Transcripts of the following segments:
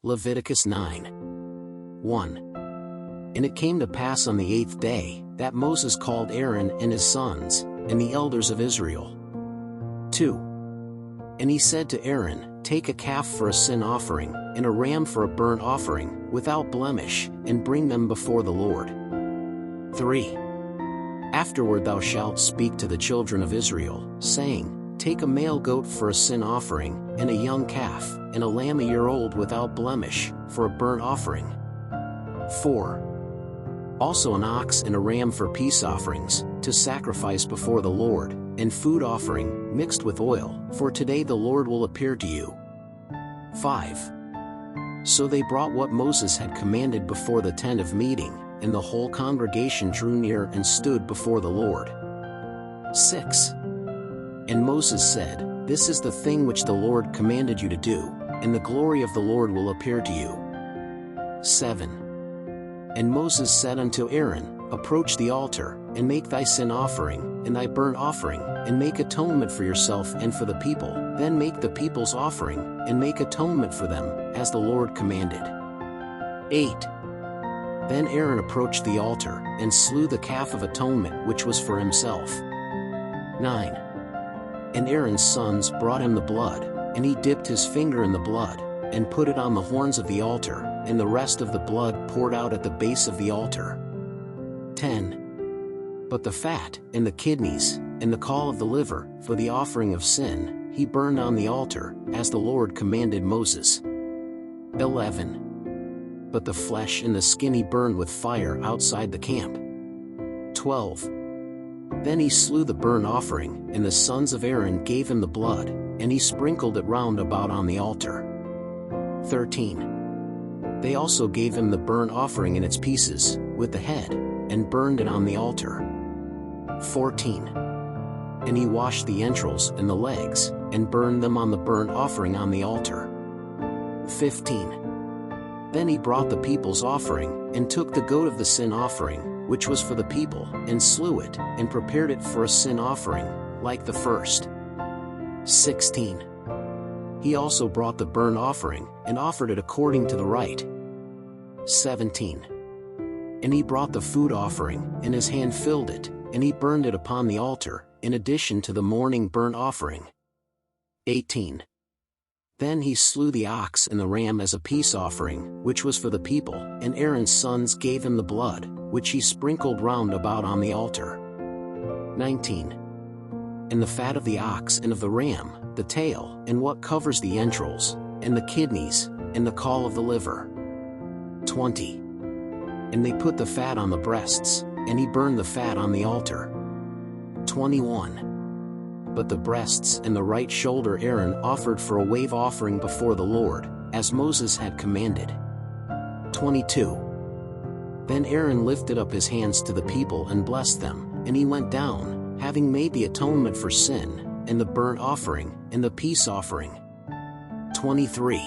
Leviticus 9. 1. And it came to pass on the 8th day, that Moses called Aaron and his sons, and the elders of Israel. 2. And he said to Aaron, Take a calf for a sin offering, and a ram for a burnt offering, without blemish, and bring them before the Lord. 3. Afterward thou shalt speak to the children of Israel, saying, Take a male goat for a sin offering, and a young calf, and a lamb a year old without blemish, for a burnt offering. 4. Also an ox and a ram for peace offerings, to sacrifice before the Lord, and food offering, mixed with oil, for today the Lord will appear to you. 5. So they brought what Moses had commanded before the tent of meeting, and the whole congregation drew near and stood before the Lord. 6. And Moses said, This is the thing which the Lord commanded you to do, and the glory of the Lord will appear to you. 7. And Moses said unto Aaron, Approach the altar, and make thy sin offering, and thy burnt offering, and make atonement for yourself and for the people, then make the people's offering, and make atonement for them, as the Lord commanded. 8. Then Aaron approached the altar, and slew the calf of atonement which was for himself. 9. And Aaron's sons brought him the blood, and he dipped his finger in the blood, and put it on the horns of the altar, and the rest of the blood poured out at the base of the altar. 10. But the fat, and the kidneys, and the caul of the liver, for the offering of sin, he burned on the altar, as the Lord commanded Moses. 11. But the flesh and the skin he burned with fire outside the camp. 12. Then he slew the burnt offering, and the sons of Aaron gave him the blood, and he sprinkled it round about on the altar. 13. They also gave him the burnt offering in its pieces, with the head, and burned it on the altar. 14. And he washed the entrails and the legs, and burned them on the burnt offering on the altar. 15. Then he brought the people's offering, and took the goat of the sin offering, which was for the people, and slew it, and prepared it for a sin offering, like the first. 16. He also brought the burnt offering, and offered it according to the rite. 17. And he brought the food offering, and his hand filled it, and he burned it upon the altar, in addition to the morning burnt offering. 18. Then he slew the ox and the ram as a peace offering, which was for the people, and Aaron's sons gave him the blood, which he sprinkled round about on the altar. 19. And the fat of the ox and of the ram, the tail, and what covers the entrails, and the kidneys, and the caul of the liver. 20. And they put the fat on the breasts, and he burned the fat on the altar. 21. But the breasts and the right shoulder Aaron offered for a wave offering before the Lord, as Moses had commanded. 22. Then Aaron lifted up his hands to the people and blessed them, and he went down, having made the atonement for sin, and the burnt offering, and the peace offering. 23.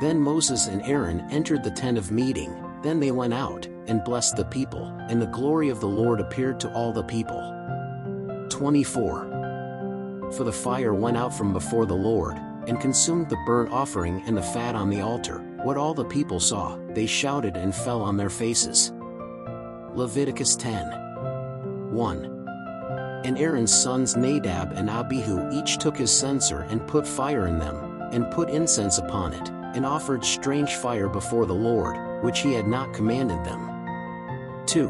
Then Moses and Aaron entered the tent of meeting, then they went out, and blessed the people, and the glory of the Lord appeared to all the people. 24. For the fire went out from before the Lord, and consumed the burnt offering and the fat on the altar. What all the people saw, they shouted and fell on their faces. Leviticus 10. 1. And Aaron's sons Nadab and Abihu each took his censer and put fire in them, and put incense upon it, and offered strange fire before the Lord, which he had not commanded them. 2.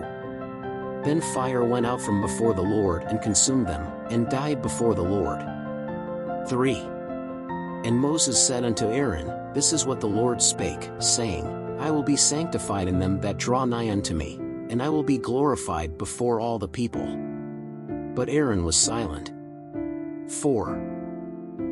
Then fire went out from before the Lord and consumed them, and died before the Lord. 3. And Moses said unto Aaron, This is what the Lord spake, saying, I will be sanctified in them that draw nigh unto me, and I will be glorified before all the people. But Aaron was silent. 4.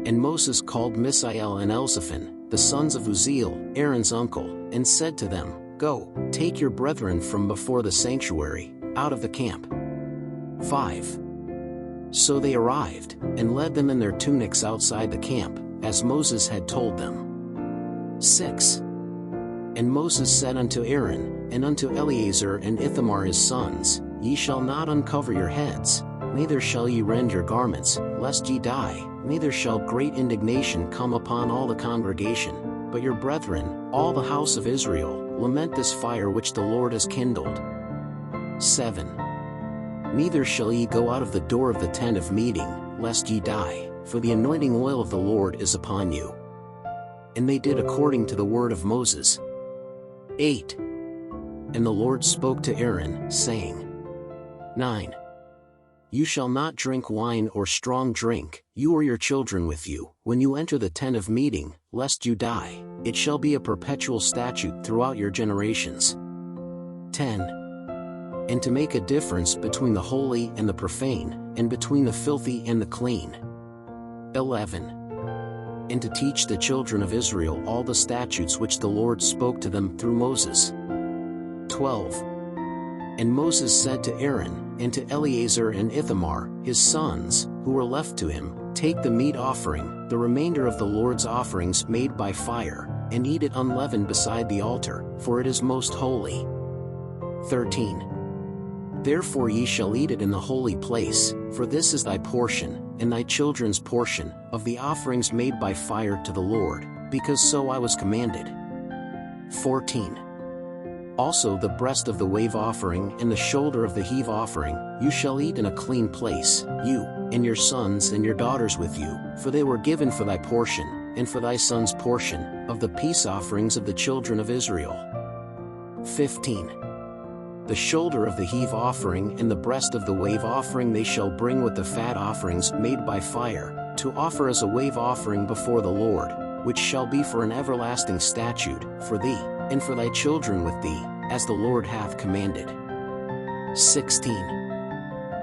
And Moses called Mishael and Elzaphan, the sons of Uzziel, Aaron's uncle, and said to them, Go, take your brethren from before the sanctuary, out of the camp. 5. So they arrived, and led them in their tunics outside the camp, as Moses had told them. 6. And Moses said unto Aaron, and unto Eleazar and Ithamar his sons, Ye shall not uncover your heads, neither shall ye rend your garments, lest ye die, neither shall great indignation come upon all the congregation, But your brethren, all the house of Israel, lament this fire which the Lord has kindled. 7. Neither shall ye go out of the door of the tent of meeting, lest ye die, for the anointing oil of the Lord is upon you. And they did according to the word of Moses. 8. And the Lord spoke to Aaron, saying, 9. You shall not drink wine or strong drink, you or your children with you, when you enter the tent of meeting, lest you die. It shall be a perpetual statute throughout your generations. 10. And to make a difference between the holy and the profane, and between the filthy and the clean. 11. And to teach the children of Israel all the statutes which the Lord spoke to them through Moses. 12. And Moses said to Aaron, and to Eleazar and Ithamar, his sons, who were left to him, take the meat offering, the remainder of the Lord's offerings made by fire, and eat it unleavened beside the altar, for it is most holy. 13. Therefore ye shall eat it in the holy place, for this is thy portion, and thy children's portion, of the offerings made by fire to the Lord, because so I was commanded. 14. Also the breast of the wave offering and the shoulder of the heave offering, you shall eat in a clean place, you, and your sons and your daughters with you, for they were given for thy portion, and for thy son's portion, of the peace offerings of the children of Israel. 15. The shoulder of the heave offering and the breast of the wave offering they shall bring with the fat offerings made by fire, to offer as a wave offering before the Lord, which shall be for an everlasting statute, for thee, and for thy children with thee, as the Lord hath commanded. 16.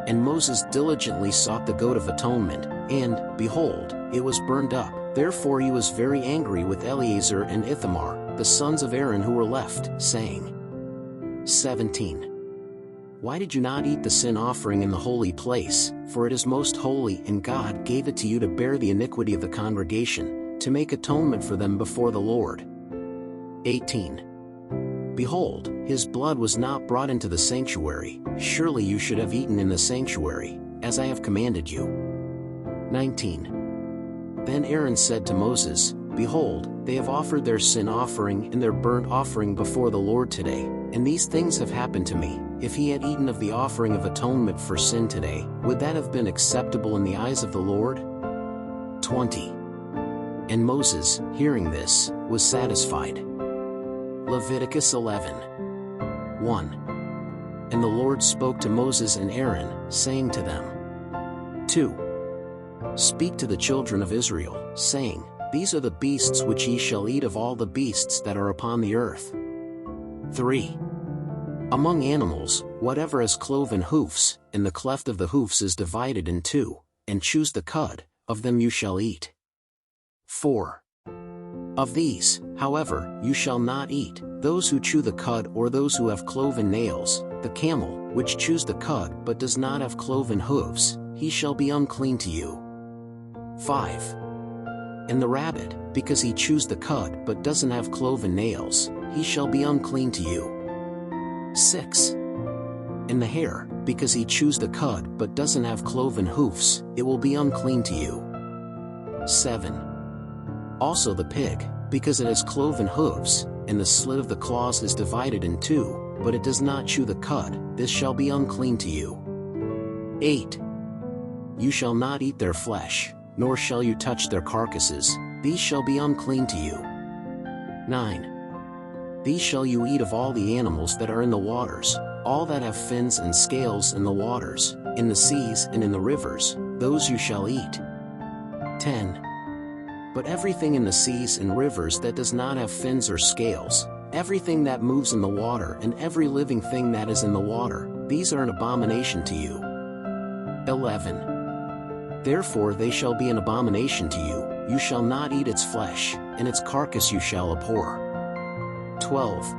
And Moses diligently sought the goat of atonement, and, behold, it was burned up. Therefore he was very angry with Eleazar and Ithamar, the sons of Aaron who were left, saying, 17. Why did you not eat the sin offering in the holy place, for it is most holy, and God gave it to you to bear the iniquity of the congregation, to make atonement for them before the Lord. 18. Behold, his blood was not brought into the sanctuary, surely you should have eaten in the sanctuary, as I have commanded you. 19. Then Aaron said to Moses, Behold, they have offered their sin offering and their burnt offering before the Lord today, and these things have happened to me. If he had eaten of the offering of atonement for sin today, would that have been acceptable in the eyes of the Lord? 20. And Moses, hearing this, was satisfied. Leviticus 11. 1. And the Lord spoke to Moses and Aaron, saying to them, 2. Speak to the children of Israel, saying, These are the beasts which ye shall eat of all the beasts that are upon the earth. 3. Among animals, whatever has cloven hoofs, and the cleft of the hoofs is divided in two, and choose the cud, of them you shall eat. 4. Of these, however, you shall not eat, those who chew the cud or those who have cloven nails, the camel, which chews the cud but does not have cloven hooves, he shall be unclean to you. 5. And the rabbit, because he chews the cud but doesn't have cloven nails, he shall be unclean to you. 6. And the hare, because he chews the cud but doesn't have cloven hoofs, it will be unclean to you. 7. Also the pig, because it has cloven hooves, and the slit of the claws is divided in two, but it does not chew the cud, this shall be unclean to you. 8. You shall not eat their flesh, nor shall you touch their carcasses, these shall be unclean to you. 9. These shall you eat of all the animals that are in the waters, all that have fins and scales in the waters, in the seas and in the rivers, those you shall eat. 10. But everything in the seas and rivers that does not have fins or scales, everything that moves in the water and every living thing that is in the water, these are an abomination to you. 11. Therefore they shall be an abomination to you, you shall not eat its flesh, and its carcass you shall abhor. 12.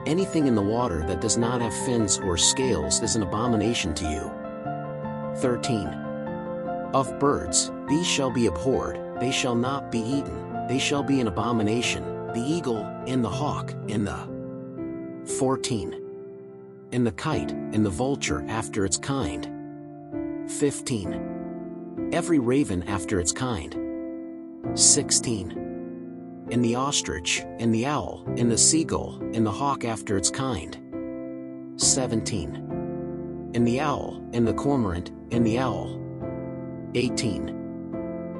Anything in the water that does not have fins or scales is an abomination to you. 13. Of birds, these shall be abhorred, they shall not be eaten, they shall be an abomination, the eagle, and the hawk, and the 14. And the kite, and the vulture after its kind. 15. Every raven after its kind. 16. and the ostrich, and the owl, and the seagull, and the hawk after its kind. 17. And the owl, and the cormorant, and the owl. 18.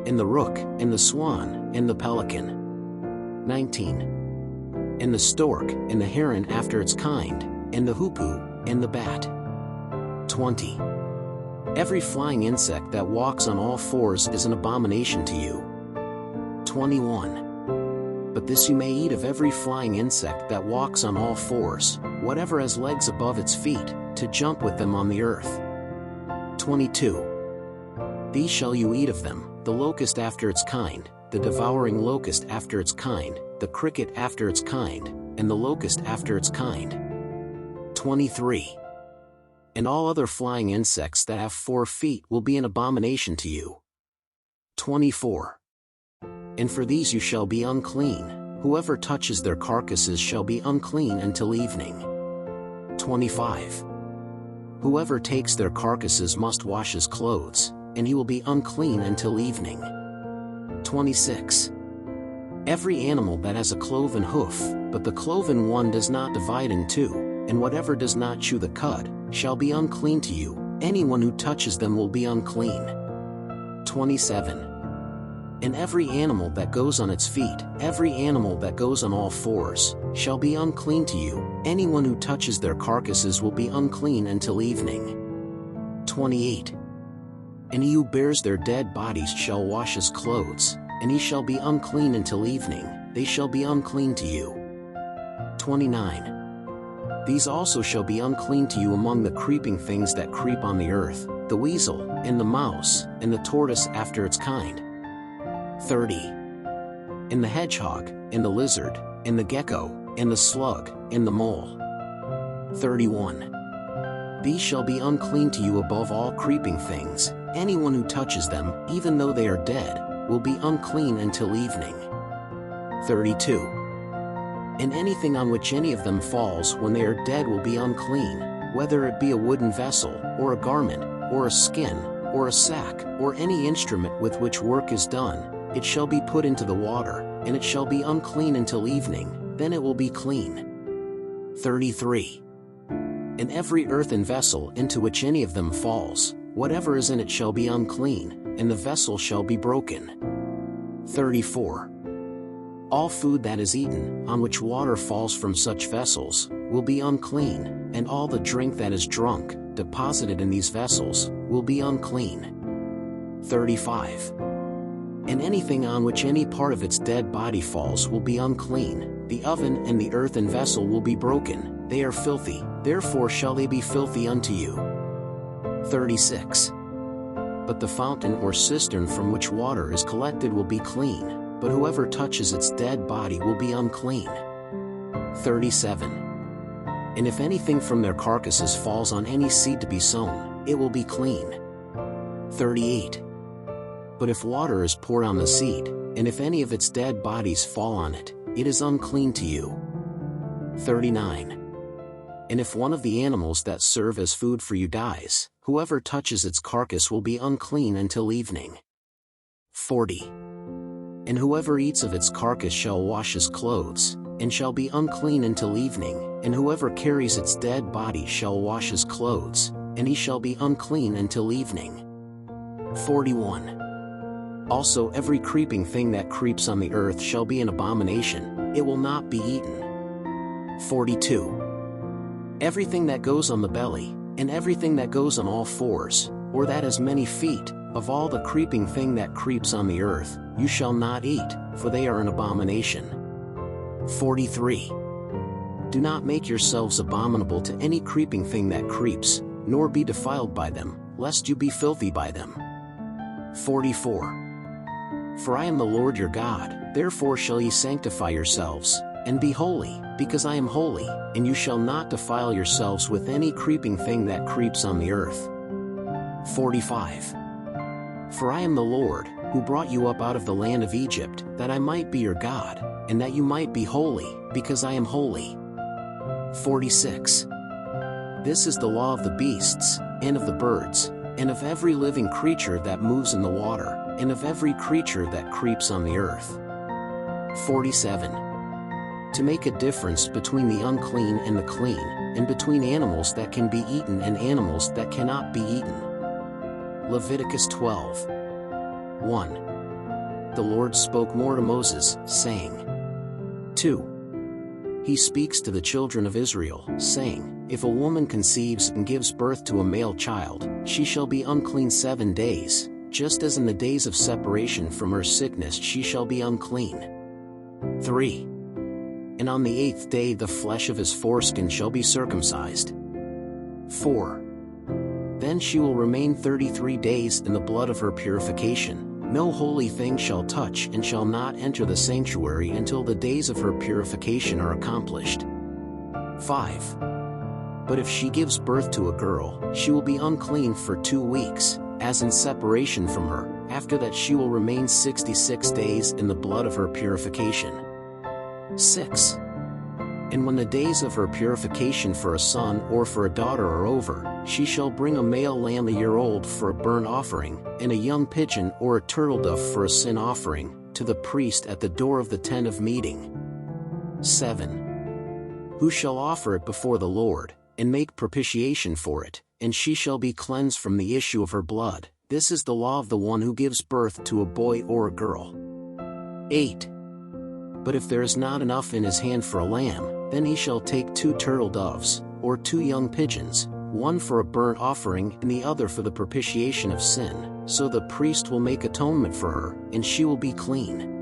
And the rook, and the swan, and the pelican. 19. And the stork, and the heron after its kind, and the hoopoe, and the bat. 20. Every flying insect that walks on all fours is an abomination to you. 21. But this you may eat of every flying insect that walks on all fours, whatever has legs above its feet, to jump with them on the earth. 22. These shall you eat of them, the locust after its kind, the devouring locust after its kind, the cricket after its kind, and the locust after its kind. 23. And all other flying insects that have 4 feet will be an abomination to you. 24. And for these you shall be unclean, whoever touches their carcasses shall be unclean until evening. 25. Whoever takes their carcasses must wash his clothes, and he will be unclean until evening. 26. Every animal that has a cloven hoof, but the cloven one does not divide in two, and whatever does not chew the cud, shall be unclean to you, anyone who touches them will be unclean. 27. And every animal that goes on its feet, every animal that goes on all fours, shall be unclean to you, anyone who touches their carcasses will be unclean until evening. 28. And he who bears their dead bodies shall wash his clothes, and he shall be unclean until evening, they shall be unclean to you. 29. These also shall be unclean to you among the creeping things that creep on the earth, the weasel, and the mouse, and the tortoise after its kind. 30. And the hedgehog, and the lizard, and the gecko, and the slug, and the mole. 31. These shall be unclean to you above all creeping things, anyone who touches them, even though they are dead, will be unclean until evening. 32. And anything on which any of them falls when they are dead will be unclean, whether it be a wooden vessel, or a garment, or a skin, or a sack, or any instrument with which work is done, it shall be put into the water, and it shall be unclean until evening, then it will be clean. 33. And every earthen vessel into which any of them falls, whatever is in it shall be unclean, and the vessel shall be broken. 34. All food that is eaten, on which water falls from such vessels, will be unclean, and all the drink that is drunk, deposited in these vessels, will be unclean. 35. And anything on which any part of its dead body falls will be unclean, the oven and the earthen vessel will be broken, they are filthy, therefore shall they be filthy unto you. 36. But the fountain or cistern from which water is collected will be clean, but whoever touches its dead body will be unclean. 37. And if anything from their carcasses falls on any seed to be sown, it will be clean. 38. But if water is poured on the seed, and if any of its dead bodies fall on it, it is unclean to you. 39. And if one of the animals that serve as food for you dies, whoever touches its carcass will be unclean until evening. 40. And whoever eats of its carcass shall wash his clothes, and shall be unclean until evening, and whoever carries its dead body shall wash his clothes, and he shall be unclean until evening. 41. Also every creeping thing that creeps on the earth shall be an abomination, it will not be eaten. 42. Everything that goes on the belly, and everything that goes on all fours, or that has many feet, of all the creeping thing that creeps on the earth, you shall not eat, for they are an abomination. 43. Do not make yourselves abominable to any creeping thing that creeps, nor be defiled by them, lest you be filthy by them. 44. For I am the Lord your God, therefore shall ye sanctify yourselves, and be holy, because I am holy, and you shall not defile yourselves with any creeping thing that creeps on the earth. 45. For I am the Lord, who brought you up out of the land of Egypt, that I might be your God, and that you might be holy, because I am holy. 46. This is the law of the beasts, and of the birds, and of every living creature that moves in the water, and of every creature that creeps on the earth. 47. To make a difference between the unclean and the clean, and between animals that can be eaten and animals that cannot be eaten. Leviticus 12. 1. The Lord spoke more to Moses, saying. 2. He speaks to the children of Israel, saying, If a woman conceives and gives birth to a male child, she shall be unclean 7 days, just as in the days of separation from her sickness she shall be unclean. 3. And on the 8th day the flesh of his foreskin shall be circumcised. 4. Then she will remain 33 days in the blood of her purification. No holy thing shall touch and shall not enter the sanctuary until the days of her purification are accomplished. 5. But if she gives birth to a girl, she will be unclean for 2 weeks, as in separation from her. After that she will remain 66 days in the blood of her purification. 6. And when the days of her purification for a son or for a daughter are over, she shall bring a male lamb a year old for a burnt offering, and a young pigeon or a turtledove for a sin offering, to the priest at the door of the tent of meeting. 7. Who shall offer it before the Lord, and make propitiation for it, and she shall be cleansed from the issue of her blood. This is the law of the one who gives birth to a boy or a girl. 8. But if there is not enough in his hand for a lamb, then he shall take 2 turtledoves, or 2 young pigeons, one for a burnt offering and the other for the propitiation of sin, so the priest will make atonement for her, and she will be clean.